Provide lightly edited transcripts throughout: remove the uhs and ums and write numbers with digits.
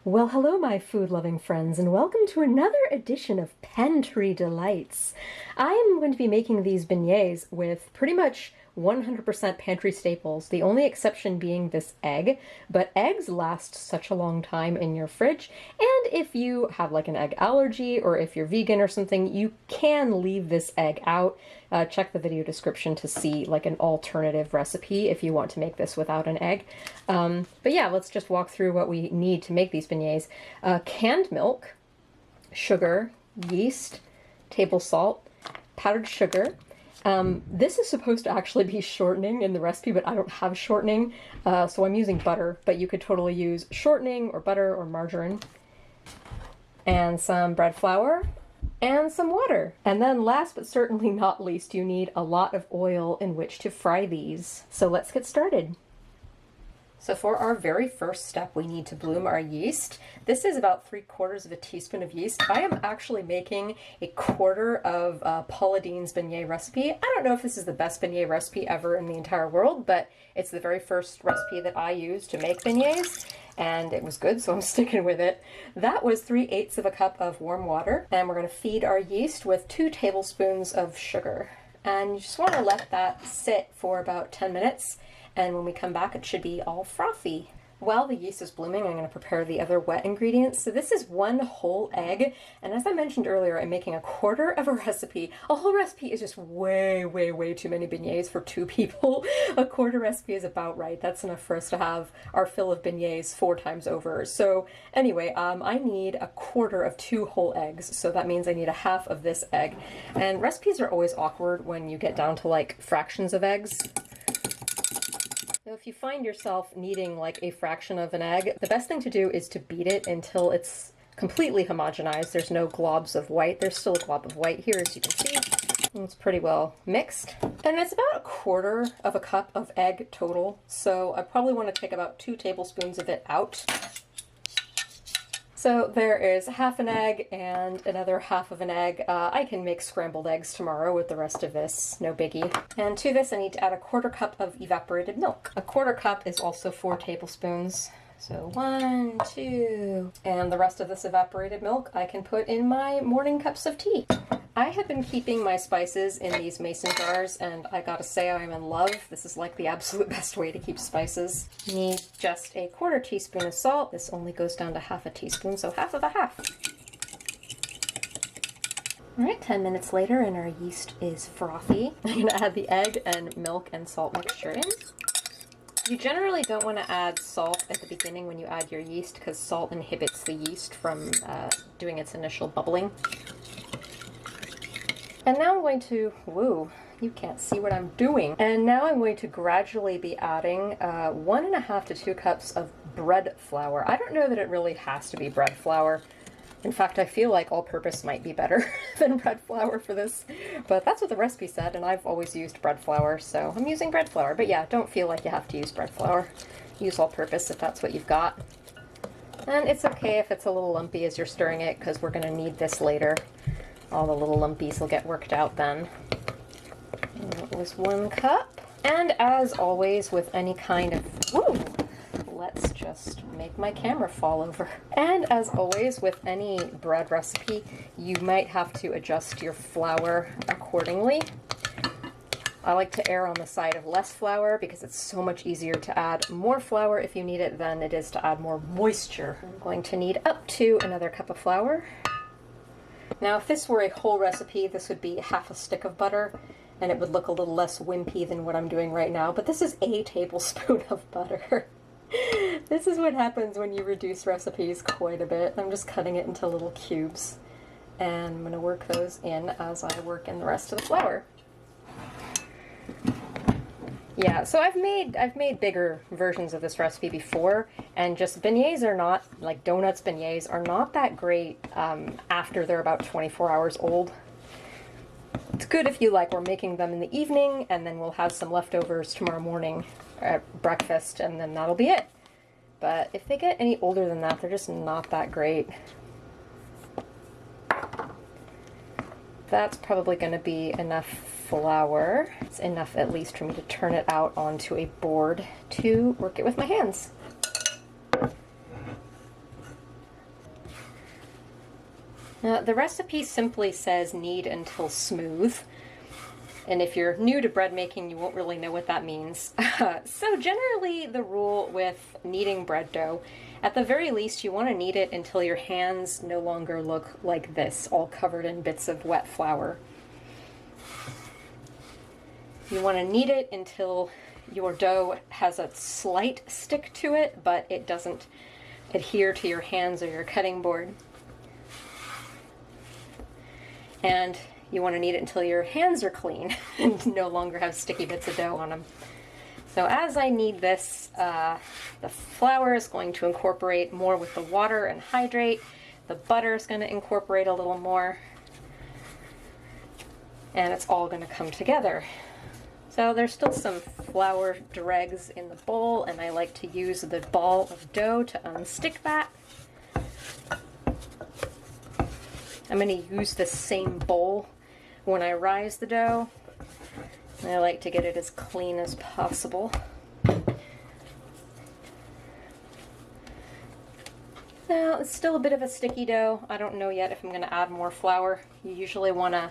Well, hello, my food-loving friends, and welcome to another edition of Pantry Delights. I am going to be making these beignets with pretty much 100% pantry staples, the only exception being this egg, but eggs last such a long time in your fridge, and if you have like an egg allergy or if you're vegan or something, you can leave this egg out. Check the video description to see like an alternative recipe if you want to make this without an egg. But yeah, let's just walk through what we need to make these beignets. Canned milk, sugar, yeast, table salt, powdered sugar. This is supposed to actually be shortening in the recipe, but I don't have shortening, so I'm using butter, but you could totally use shortening or butter or margarine. And some bread flour and some water. And then last but certainly not least, you need a lot of oil in which to fry these. So let's get started. So for our very first step, we need to bloom our yeast. This is about 3/4 of a teaspoon of yeast. I am actually making a quarter of Paula Deen's beignet recipe. I don't know if this is the best beignet recipe ever in the entire world, but it's the very first recipe that I used to make beignets, and it was good, so I'm sticking with it. That was 3/8 of a cup of warm water, and we're gonna feed our yeast with 2 tablespoons of sugar. And you just wanna let that sit for about 10 minutes. And when we come back, it should be all frothy. While the yeast is blooming, I'm going to prepare the other wet ingredients. So this is 1 whole egg, and as I mentioned earlier, I'm making a quarter of a recipe. A whole recipe is just way, way, way too many beignets for 2 people. A quarter recipe is about right. That's enough for us to have our fill of beignets 4 times over. So anyway, I need a quarter of 2 whole eggs, so that means I need a half of this egg. And recipes are always awkward when you get down to like fractions of eggs. So if you find yourself needing like a fraction of an egg, the best thing to do is to beat it until it's completely homogenized. There's no globs of white. There's still a glob of white here, as you can see. It's pretty well mixed. And it's about 1/4 of a cup of egg total. So I probably want to take about 2 tablespoons of it out. So there is half an egg and another half of an egg. I can make scrambled eggs tomorrow with the rest of this, no biggie. And to this I need to add a 1/4 cup of evaporated milk. A 1/4 cup is also 4 tablespoons. So 1, 2, and the rest of this evaporated milk I can put in my morning cups of tea. I have been keeping my spices in these mason jars, and I gotta say I'm in love. This is like the absolute best way to keep spices. You need just a 1/4 teaspoon of salt. This only goes down to half a teaspoon, so half of a half. All right, 10 minutes later and our yeast is frothy. I'm gonna add the egg and milk and salt mixture in. You generally don't want to add salt at the beginning when you add your yeast because salt inhibits the yeast from doing its initial bubbling. And now I'm going to, woo, you can't see what I'm doing. And now I'm going to gradually be adding 1.5 to 2 cups of bread flour. I don't know that it really has to be bread flour. In fact, I feel like all-purpose might be better than bread flour for this, but that's what the recipe said, and I've always used bread flour, so I'm using bread flour. But yeah, don't feel like you have to use bread flour. Use all-purpose if that's what you've got. And it's okay if it's a little lumpy as you're stirring it, because we're going to need this later. All the little lumpies will get worked out then. And that was 1 cup. And as always with any kind of, woo! Let's just make my camera fall over. And as always with any bread recipe, you might have to adjust your flour accordingly. I like to err on the side of less flour because it's so much easier to add more flour if you need it than it is to add more moisture. I'm going to need up to another cup of flour. Now if this were a whole recipe, this would be half a stick of butter, and it would look a little less wimpy than what I'm doing right now, but this is a tablespoon of butter. This is what happens when you reduce recipes quite a bit. I'm just cutting it into little cubes, and I'm going to work those in as I work in the rest of the flour. Yeah, so I've made bigger versions of this recipe before, and just beignets are not, like Doughnuts beignets are not that great after they're about 24 hours old. It's good if you like, we're making them in the evening, and then we'll have some leftovers tomorrow morning at breakfast, and then that'll be it. But if they get any older than that, they're just not that great. That's probably going to be enough flour. It's enough at least for me to turn it out onto a board to work it with my hands. The recipe simply says knead until smooth. And if you're new to bread making, you won't really know what that means. So generally the rule with kneading bread dough, at the very least you want to knead it until your hands no longer look like this, all covered in bits of wet flour. You want to knead it until your dough has a slight stick to it, but it doesn't adhere to your hands or your cutting board. And you want to knead it until your hands are clean and no longer have sticky bits of dough on them. So as I knead this, the flour is going to incorporate more with the water and hydrate. The butter is going to incorporate a little more. And it's all going to come together. So there's still some flour dregs in the bowl, and I like to use the ball of dough to unstick that. I'm going to use the same bowl when I rise the dough. I like to get it as clean as possible. Now, it's still a bit of a sticky dough. I don't know yet if I'm going to add more flour. You usually want to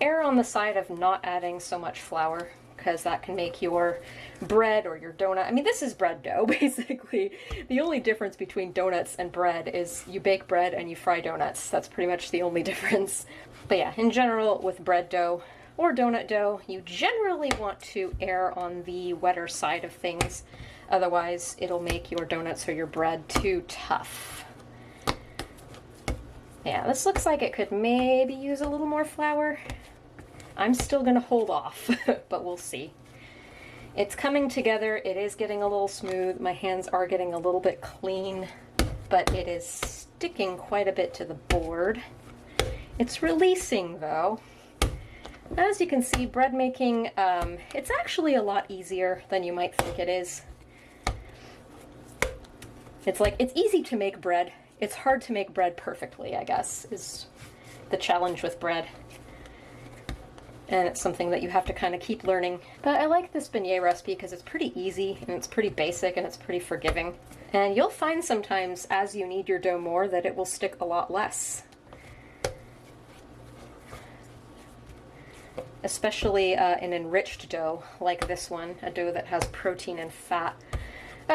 err on the side of not adding so much flour, because that can make your bread or your donut. I mean, this is bread dough, basically. The only difference between donuts and bread is you bake bread and you fry donuts. That's pretty much the only difference. But yeah, in general, with bread dough or donut dough, you generally want to err on the wetter side of things. Otherwise, it'll make your donuts or your bread too tough. Yeah, this looks like it could maybe use a little more flour. I'm still going to hold off, but we'll see. It's coming together. It is getting a little smooth. My hands are getting a little bit clean, but it is sticking quite a bit to the board. It's releasing though. As you can see, bread making, it's actually a lot easier than you might think it is. It's easy to make bread. It's hard to make bread perfectly, I guess, is the challenge with bread. And it's something that you have to kind of keep learning. But I like this beignet recipe because it's pretty easy and it's pretty basic and it's pretty forgiving. And you'll find sometimes as you knead your dough more that it will stick a lot less. Especially an enriched dough like this one, a dough that has protein and fat.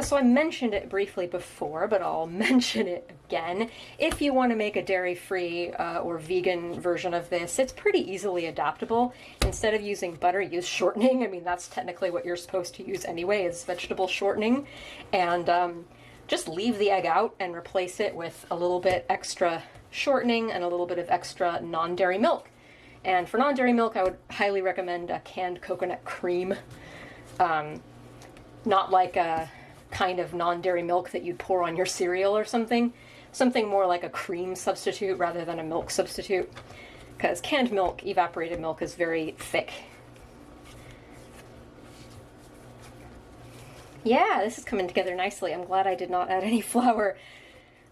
So I mentioned it briefly before, but I'll mention it again. If you want to make a dairy-free or vegan version of this, it's pretty easily adaptable. Instead of using butter, use shortening. I mean, that's technically what you're supposed to use anyway, is vegetable shortening. And just leave the egg out and replace it with a little bit extra shortening and a little bit of extra non-dairy milk. And for non-dairy milk, I would highly recommend a canned coconut cream. Not like a kind of non-dairy milk that you'd pour on your cereal or something. Something more like a cream substitute rather than a milk substitute. Because canned milk, evaporated milk, is very thick. Yeah, this is coming together nicely. I'm glad I did not add any flour.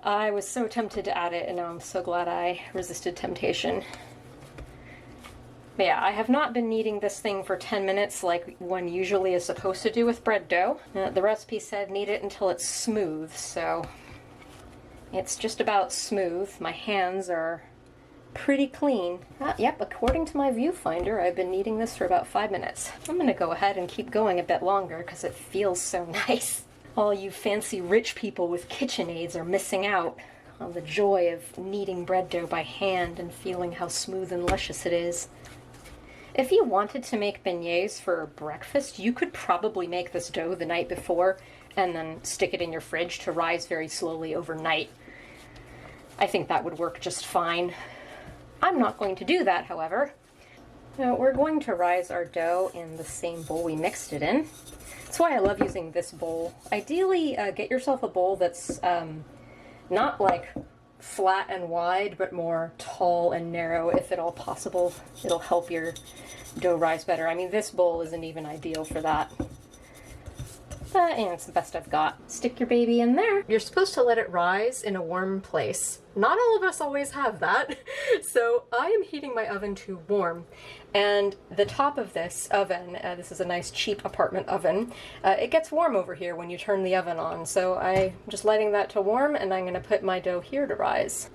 I was so tempted to add it, and now I'm so glad I resisted temptation. But yeah, I have not been kneading this thing for 10 minutes like one usually is supposed to do with bread dough. The recipe said knead it until it's smooth, so it's just about smooth. My hands are pretty clean. Yep, according to my viewfinder, I've been kneading this for about 5 minutes. I'm gonna go ahead and keep going a bit longer because it feels so nice. All you fancy rich people with KitchenAids are missing out on the joy of kneading bread dough by hand and feeling how smooth and luscious it is. If you wanted to make beignets for breakfast, you could probably make this dough the night before and then stick it in your fridge to rise very slowly overnight. I think that would work just fine. I'm not going to do that, however. Now, we're going to rise our dough in the same bowl we mixed it in. That's why I love using this bowl. Ideally, get yourself a bowl that's not like flat and wide, but more tall and narrow if at all possible. It'll help your dough rise better. I mean, this bowl isn't even ideal for that. But, you know, it's the best I've got. Stick your baby in there. You're supposed to let it rise in a warm place. Not all of us always have that. So I am heating my oven to warm. And the top of this oven, this is a nice cheap apartment oven, it gets warm over here when you turn the oven on. So I'm just letting that to warm, and I'm going to put my dough here to rise.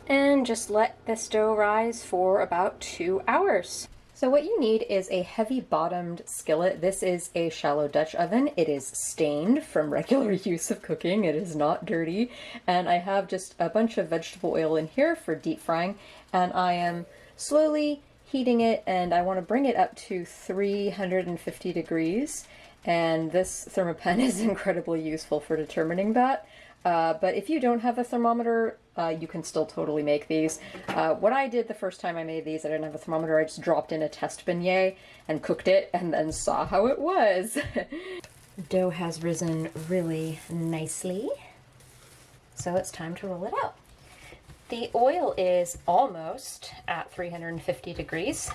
And just let this dough rise for about 2 hours. So what you need is a heavy bottomed skillet. This is a shallow Dutch oven. It is stained from regular use of cooking. It is not dirty. And I have just a bunch of vegetable oil in here for deep frying. And I am slowly heating it, and I want to bring it up to 350 degrees. And this thermopen is incredibly useful for determining that. But if you don't have a thermometer, you can still totally make these. What I did the first time I made these, I didn't have a thermometer, I just dropped in a test beignet and cooked it and then saw how it was. The dough has risen really nicely, so it's time to roll it out. The oil is almost at 350 degrees.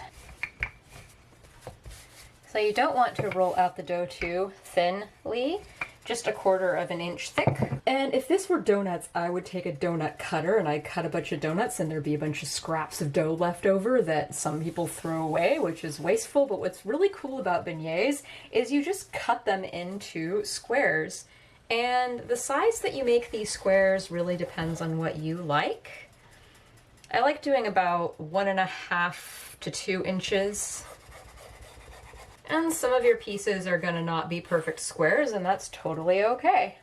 So you don't want to roll out the dough too thinly, just 1/4 inch thick. And if this were donuts, I would take a donut cutter and I'd cut a bunch of donuts, and there'd be a bunch of scraps of dough left over that some people throw away, which is wasteful. But what's really cool about beignets is you just cut them into squares. And the size that you make these squares really depends on what you like. I like doing about 1.5 to 2 inches. And some of your pieces are gonna not be perfect squares, and that's totally okay.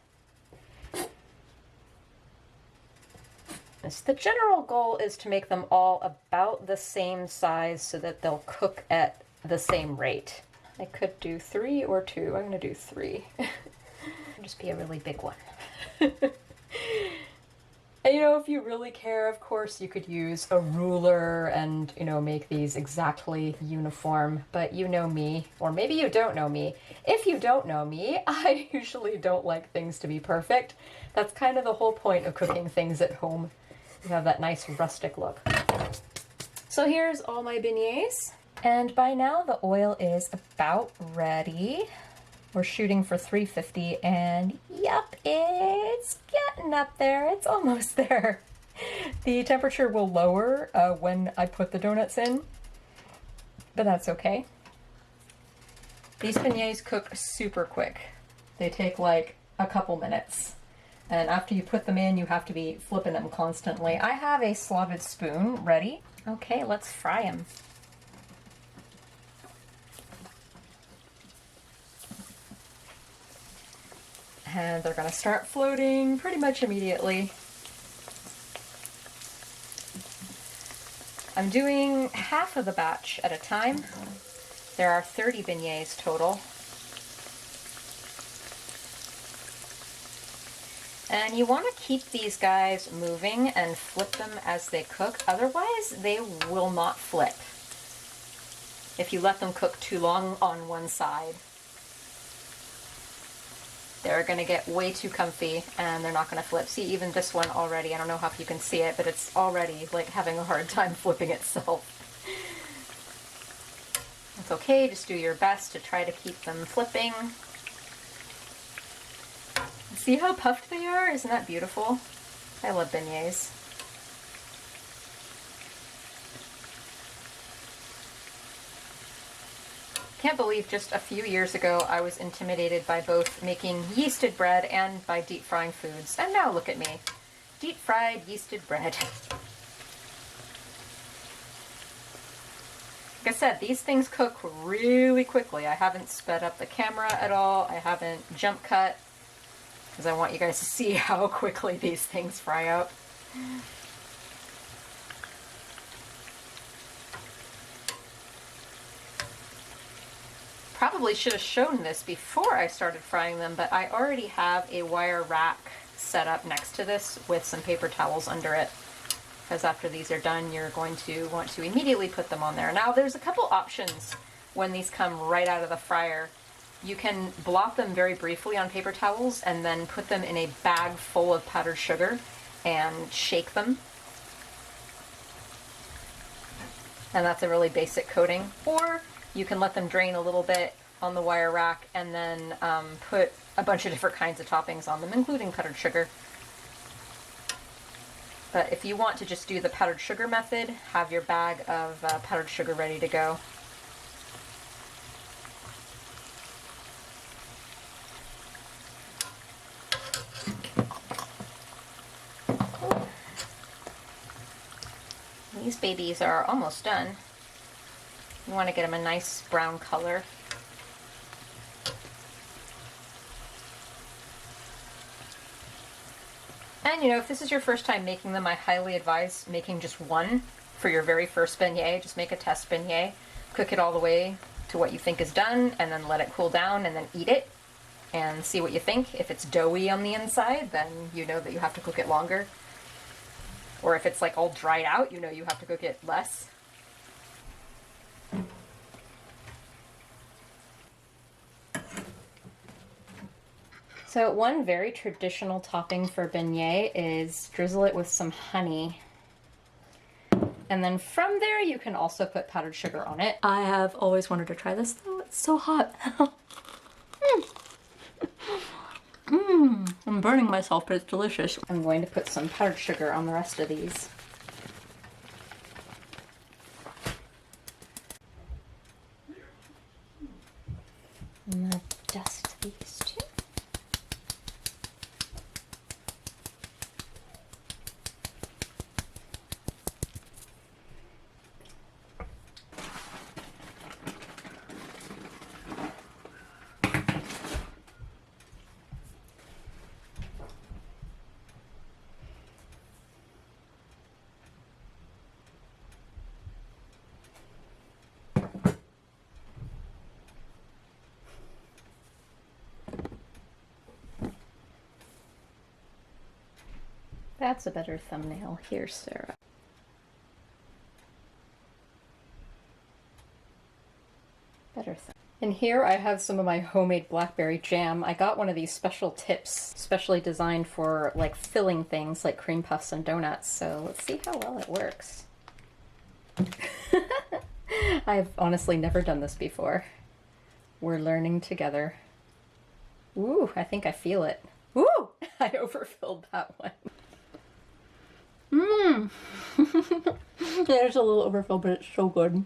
The general goal is to make them all about the same size so that they'll cook at the same rate. I could do 3 or 2. I'm gonna do 3. Just be a really big one. And, you know, if you really care, of course, you could use a ruler and, you know, make these exactly uniform. But you know me, or maybe you don't know me. If you don't know me, I usually don't like things to be perfect. That's kind of the whole point of cooking things at home. You have that nice rustic look. So here's all my beignets. And by now the oil is about ready. We're shooting for 350, and yep, it's getting up there. It's almost there. The temperature will lower when I put the donuts in, but that's okay. These beignets cook super quick. They take like a couple minutes. And after you put them in, you have to be flipping them constantly. I have a slotted spoon ready. Okay, let's fry them. And they're gonna start floating pretty much immediately. I'm doing half of the batch at a time. There are 30 beignets total. And you want to keep these guys moving and flip them as they cook, otherwise they will not flip if you let them cook too long on one side. They're going to get way too comfy and they're not going to flip. See, even this one already, I don't know if you can see it, but it's already like having a hard time flipping itself. It's okay, just do your best to try to keep them flipping. See how puffed they are? Isn't that beautiful? I love beignets. Can't believe just a few years ago I was intimidated by both making yeasted bread and by deep frying foods. And now look at me. Deep fried yeasted bread. Like I said, these things cook really quickly. I haven't sped up the camera at all. I haven't jump cut, because I want you guys to see how quickly these things fry out. Probably should have shown this before I started frying them, but I already have a wire rack set up next to this with some paper towels under it, because after these are done, you're going to want to immediately put them on there. Now, there's a couple options when these come right out of the fryer. You can blot them very briefly on paper towels and then put them in a bag full of powdered sugar and shake them. And that's a really basic coating. Or you can let them drain a little bit on the wire rack and then put a bunch of different kinds of toppings on them, including powdered sugar. But if you want to just do the powdered sugar method, have your bag of powdered sugar ready to go. These babies are almost done. You want to get them a nice brown color. And you know, if this is your first time making them, I highly advise making just one for your very first beignet. Just make a test beignet, cook it all the way to what you think is done, and then let it cool down, and then eat it and see what you think. If it's doughy on the inside, then you know that you have to cook it longer. Or if it's like all dried out, you know you have to cook it less. So one very traditional topping for beignet is drizzle it with some honey. And then from there you can also put powdered sugar on it. I have always wanted to try this though, it's so hot. I'm burning myself, but it's delicious. I'm going to put some powdered sugar on the rest of these. I'm gonna dust these too. That's a better thumbnail. Here, Sarah. Better thumb. And here I have some of my homemade blackberry jam. I got one of these special tips, specially designed for like filling things like cream puffs and donuts. So let's see how well it works. I've honestly never done this before. We're learning together. Ooh, I think I feel it. Ooh, I overfilled that one. Mmm. Yeah, it's a little overfilled, but it's so good.